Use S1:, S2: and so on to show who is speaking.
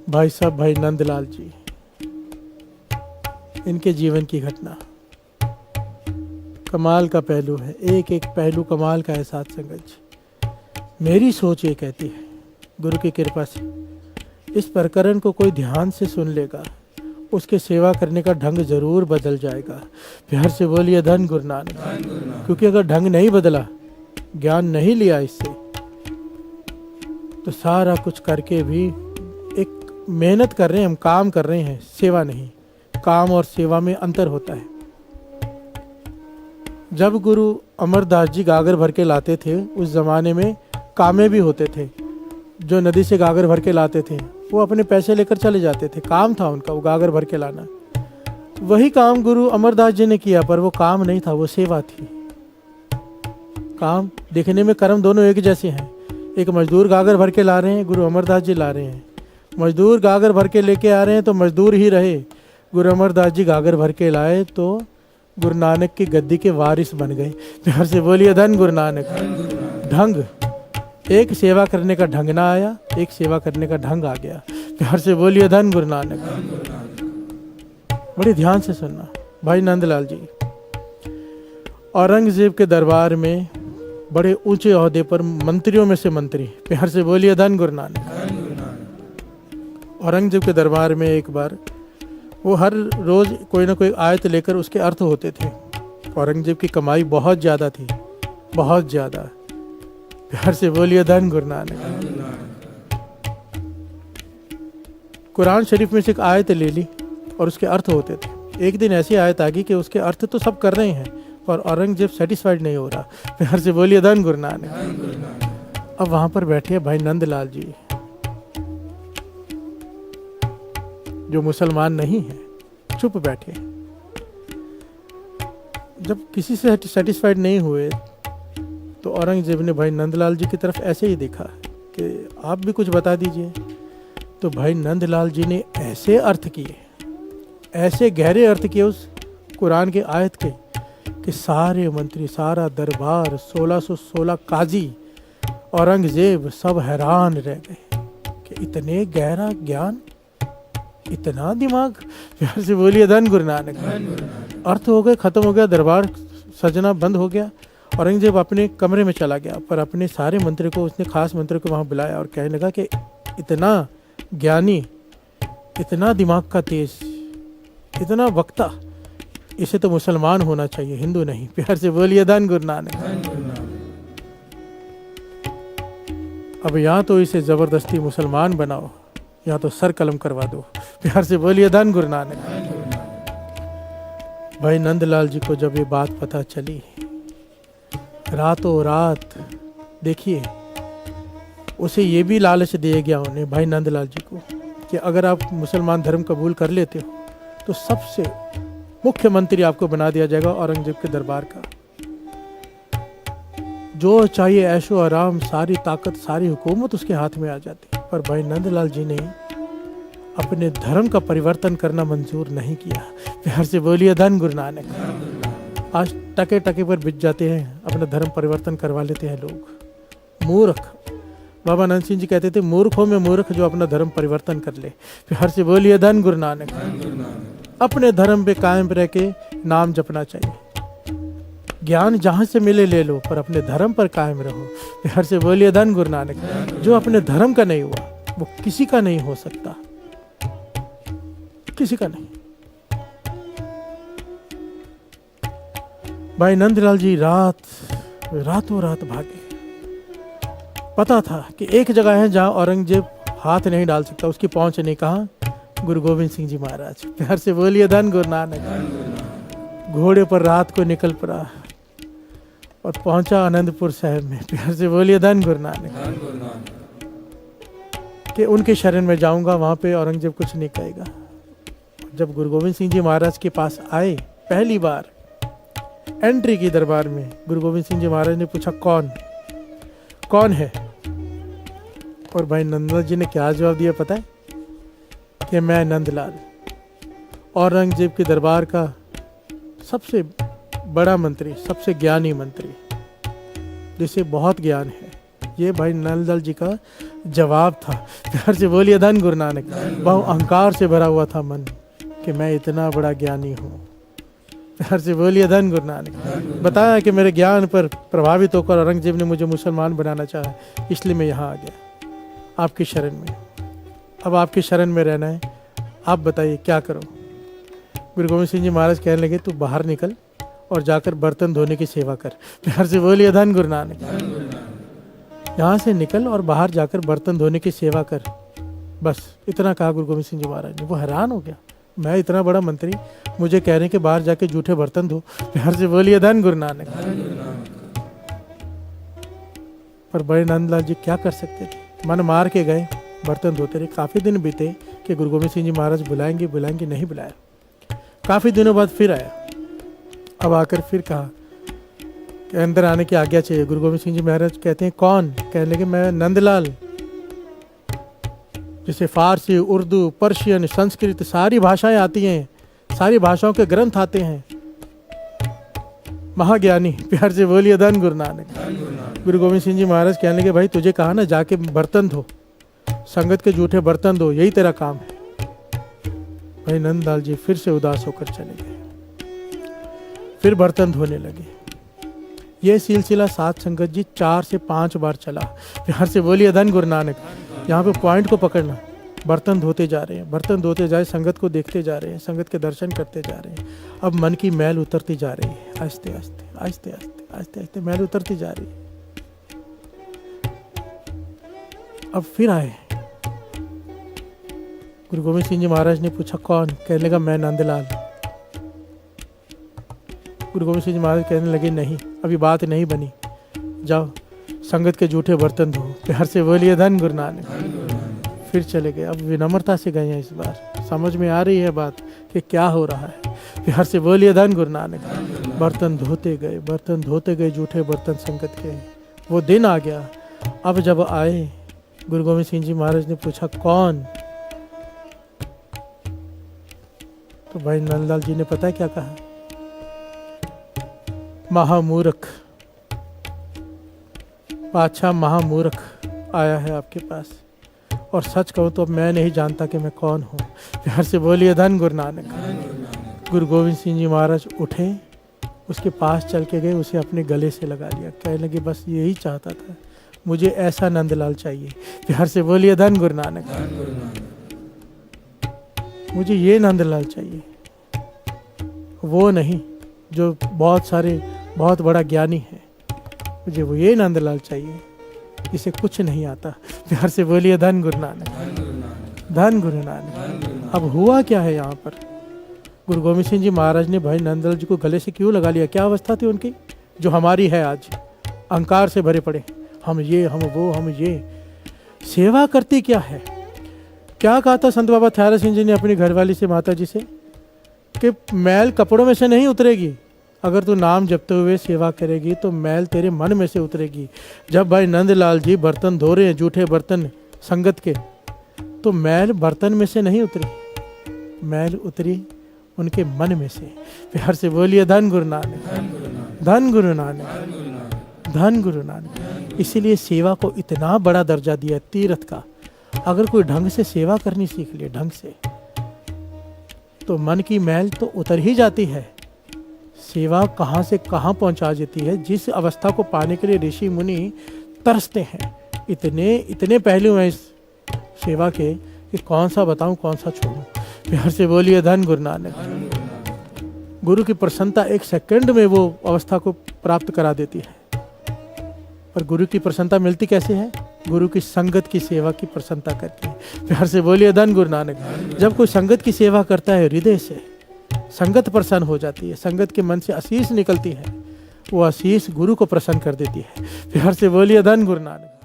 S1: भाई साहब भाई नंदलाल जी, इनके जीवन की घटना कमाल का पहलू है। एक एक पहलू कमाल का है साथ संगत जी। मेरी सोच ये कहती है, गुरु की कृपा से इस प्रकरण को कोई ध्यान से सुन लेगा, उसके सेवा करने का ढंग जरूर बदल जाएगा। प्यार से बोलिए धन गुरु नानक। क्योंकि अगर ढंग नहीं बदला, ज्ञान नहीं लिया इससे, तो सारा कुछ करके भी एक मेहनत कर रहे हैं, हम काम कर रहे हैं, सेवा नहीं। काम और सेवा में अंतर होता है। जब गुरु अमरदास जी गागर भर के लाते थे, उस जमाने में कामे भी होते थे। जो नदी से गागर भर के लाते थे वो अपने पैसे लेकर चले जाते थे, काम था उनका वो गागर भर के लाना। वही काम गुरु अमरदास जी ने किया, पर वो काम नहीं था, वो सेवा थी। काम देखने में कर्म दोनों एक जैसे हैं। एक मजदूर गागर भर के ला रहे हैं, गुरु अमरदास जी ला रहे हैं। मजदूर गागर भर के लेके आ रहे हैं तो मजदूर ही रहे। गुरु अमरदास जी गागर भर के लाए तो गुरु नानक की गद्दी के वारिस बन गए। प्यार से बोलिए धन गुरु नानक। ढंग, एक सेवा करने का ढंग ना आया, एक सेवा करने का ढंग आ गया। प्यार से बोलिए धन गुरु नानक। बड़े ध्यान से सुनना भाई नंदलाल जी। औरंगजेब के दरबार में बड़े ऊंचे ओहदे पर मंत्रियों में से मंत्री। प्यार से बोलिए धन गुरु नानक। औरंगजेब के दरबार में एक बार वो हर रोज कोई ना कोई आयत लेकर उसके अर्थ होते थे। औरंगजेब की कमाई बहुत ज़्यादा थी, बहुत ज़्यादा। प्यार से बोलिए धन गुरु नानक। कुरान शरीफ में से एक आयत ले ली और उसके अर्थ होते थे। एक दिन ऐसी आयत आ गई कि उसके अर्थ तो सब कर रहे हैं, पर औरंगजेब सेटिस्फाइड नहीं हो रहा। प्यार से बोलिए धन गुरु नानक। अब वहां पर बैठे भाई नंदलाल जी, जो मुसलमान नहीं है, चुप बैठे। जब किसी से सेटिस्फाइड नहीं हुए तो औरंगजेब ने भाई नंदलाल जी की तरफ ऐसे ही देखा कि आप भी कुछ बता दीजिए। तो भाई नंदलाल जी ने ऐसे अर्थ किए, ऐसे गहरे अर्थ किए उस कुरान के आयत के, कि सारे मंत्री, सारा दरबार, 1616 काजी, औरंगजेब सब हैरान रह गए कि इतने गहरा ज्ञान, इतना दिमाग। प्यार से बोलिए धन गुरु नानक। अर्थ हो गए, खत्म हो गया, दरबार सजना बंद हो गया। औरंगजेब अपने कमरे में चला गया, पर अपने सारे मंत्री को, उसने खास मंत्री को वहां बुलाया और कहने लगा कि इतना ज्ञानी, इतना दिमाग का तेज, इतना वक्ता, इसे तो मुसलमान होना चाहिए, हिंदू नहीं। प्यार से बोलिए धन गुरु नानक। अब या तो इसे जबरदस्ती मुसलमान बनाओ या तो सर कलम करवा दो। प्यार से बोलिए धन गुरु नानक। भाई नंदलाल जी को जब ये बात पता चली, रातों रात, देखिए उसे ये भी लालच दिया गया उन्हें, भाई नंदलाल जी को, कि अगर आप मुसलमान धर्म कबूल कर लेते हो तो सबसे मुख्यमंत्री आपको बना दिया जाएगा औरंगजेब के दरबार का। जो चाहिए ऐशो आराम, सारी ताकत, सारी हुकूमत उसके हाथ में आ जाती। पर भाई नंदलाल जी ने अपने धर्म का परिवर्तन करना मंजूर नहीं किया। प्यार से बोलिए धन गुरु नानक। आज टके टके पर बिछ जाते हैं, अपना धर्म परिवर्तन करवा लेते हैं लोग। मूर्ख, बाबा नंद सिंह जी कहते थे, मूर्खों में मूर्ख जो अपना धर्म परिवर्तन कर ले। प्यार से बोलिए धन गुरु नानक। अपने धर्म पे कायम रह के नाम जपना चाहिए। ज्ञान जहां से मिले ले लो, पर अपने धर्म पर कायम रहो। प्यार से बोलिए धन गुरु नानक। जो अपने धर्म का नहीं हुआ वो किसी का नहीं हो सकता, किसी का नहीं। भाई नंदलाल जी रातों रात भागे। पता था कि एक जगह है जहां औरंगजेब हाथ नहीं डाल सकता, उसकी पहुंच नहीं। कहा? गुरु गोविंद सिंह जी महाराज। प्यार से बोलिए धन गुरु नानक। घोड़े पर रात को निकल पड़ा और पहुंचा आनंदपुर साहब में। प्यार से बोलिए धन गुरु नानक। कि उनके शरण में जाऊंगा, वहां पे औरंगजेब कुछ नहीं कहेगा। जब गुरु गोविंद सिंह जी महाराज के पास आए, पहली बार एंट्री की दरबार में, गुरु गोविंद सिंह जी महाराज ने पूछा, कौन है? और भाई नंदलाल जी ने क्या जवाब दिया पता है? कि मैं नंदलाल, औरंगजेब के दरबार का सबसे बड़ा मंत्री, सबसे ज्ञानी मंत्री, जिसे बहुत ज्ञान है। ये भाई नंदलाल जी का जवाब था। प्यार से बोलिए धन गुरु नानक। बहु अहंकार से भरा हुआ था मन कि मैं इतना बड़ा ज्ञानी हूँ। प्यार से बोलिए धन गुरु नानक। बताया कि मेरे ज्ञान पर प्रभावित होकर औरंगजेब ने मुझे मुसलमान बनाना चाहा, इसलिए मैं यहाँ आ गया आपकी शरण में। अब आपकी शरण में रहना है, आप बताइए क्या करो। गुरु गोविंद सिंह जी महाराज कहने लगे तू बाहर निकल और जाकर बर्तन धोने की सेवा कर। प्यार से बोलिए धन गुरु नानक। यहाँ से निकल और बाहर जाकर बर्तन धोने की सेवा कर, बस इतना कहा गुरु गोविंद सिंह जी महाराज ने। वो हैरान हो गया, मैं इतना बड़ा मंत्री, मुझे कह रहे हैं कि बाहर जाके जूठे बर्तन धो। प्यार से बोलिए धन गुरु नानक। पर बड़े नंदलाल जी क्या कर सकते थे, मन मार के गए, बर्तन धोते रहे। काफ़ी दिन बीते कि गुरु गोविंद सिंह जी महाराज बुलाएंगे बुलाएंगे, नहीं बुलाया। काफ़ी दिनों बाद फिर आया। अब आकर फिर कहा कि अंदर आने की आज्ञा चाहिए। गुरु गोविंद सिंह जी महाराज कहते हैं कौन? कहने लगे मैं नंदलाल, जिसे फारसी, उर्दू, पर्शियन, संस्कृत सारी भाषाएं आती हैं, सारी भाषाओं के ग्रंथ आते हैं, महाज्ञानी। प्यार से बोलिए धन गुरु नानक। गुरु गोविंद सिंह जी महाराज कहने लगे भाई तुझे कहा ना जाके बर्तन धो, संगत के जूठे बर्तन धो, यही तेरा काम है। भाई नंदलाल जी फिर से उदास होकर चले गए, फिर बर्तन धोने लगे। ये सिलसिला साथ संगत जी 4 से 5 बार चला। प्यार से बोलिए धन गुरु नानक। यहाँ पे पॉइंट को पकड़ना, बर्तन धोते जा रहे हैं, बर्तन धोते जाए, संगत को देखते जा रहे हैं, संगत के दर्शन करते जा रहे हैं। अब मन की मैल उतरती जा रही है, आहिस्ते आहिस्ते आहिस्ते आहिस्ते आहिस्ते आहिस्ते मैल उतरती जा रही है। अब फिर आए, गुरु गोविंद सिंह जी महाराज ने पूछा कौन? कहने लगा मैं नंदलाल। गुरु गोविंद सिंह जी महाराज कहने लगे नहीं, अभी बात नहीं बनी, जाओ संगत के जूठे बर्तन धो। प्यार से बोलिए धन गुरु नानक। फिर चले गए। अब विनम्रता से गए हैं, इस बार समझ में आ रही है बात कि क्या हो रहा है। प्यार से बोलिए धन गुरु नानक। बर्तन धोते गए, बर्तन धोते गए, जूठे बर्तन संगत के। वो दिन आ गया। अब जब आए, गुरु गोविंद सिंह जी महाराज ने पूछा कौन? तो भाई नंदलाल जी ने पता है क्या कहा? महामूर्ख, पाछा महामूर्ख आया है आपके पास, और सच कहूँ तो अब मैं नहीं जानता कि मैं कौन हूँ। प्यार से बोलिए धन गुरु नानक। गुरु गोविंद सिंह जी महाराज उठे, उसके पास चल के गए, उसे अपने गले से लगा लिया। कहने लगे बस यही चाहता था, मुझे ऐसा नंदलाल चाहिए। प्यार से बोलिए धन गुरु नानक। मुझे ये नंदलाल चाहिए, वो नहीं जो बहुत बड़ा ज्ञानी है। मुझे वो ये नंदलाल चाहिए जिसे कुछ नहीं आता। प्यार से बोलिए धन गुरु नानक। धन गुरु नानक। अब हुआ क्या है यहाँ पर? गुरु गोविंद सिंह जी महाराज ने भाई नंदलाल जी को गले से क्यों लगा लिया? क्या अवस्था थी उनकी जो हमारी है आज? अहंकार से भरे पड़े, हम ये, हम वो, हम ये। सेवा करती क्या है? क्या कहा था संत बाबा थयारा सिंह जी ने अपनी घरवाली से, माता जी से, कि मैल कपड़ों में से नहीं उतरेगी, अगर तू नाम जपते हुए सेवा करेगी तो मैल तेरे मन में से उतरेगी। जब भाई नंदलाल जी बर्तन धो रहे हैं, जूठे बर्तन संगत के, तो मैल बर्तन में से नहीं उतरी, मैल उतरी उनके मन में से। प्यार से बोलिए धन गुरु नानक। धन गुरु नानक। धन गुरु नानक। इसीलिए सेवा को इतना बड़ा दर्जा दिया तीर्थ का। अगर कोई ढंग से सेवा करनी सीख ले, ढंग से, तो मन की मैल तो उतर ही जाती है। सेवा कहाँ से कहाँ पहुँचा देती है। जिस अवस्था को पाने के लिए ऋषि मुनि तरसते हैं, इतने पहलू हैं इस सेवा के कि कौन सा बताऊं, कौन सा छोड़ूं। प्यार से बोलिए धन गुरु नानक। गुरु की प्रसन्नता 1 सेकंड में वो अवस्था को प्राप्त करा देती है। पर गुरु की प्रसन्नता मिलती कैसे है? गुरु की संगत की सेवा की प्रसन्नता करके। प्यार से बोलिए धन गुरु नानक। जब कोई संगत की सेवा करता है हृदय से, संगत प्रसन्न हो जाती है, संगत के मन से आशीष निकलती है, वो आशीष गुरु को प्रसन्न कर देती है। प्यार से बोलिए धन गुरु नानक।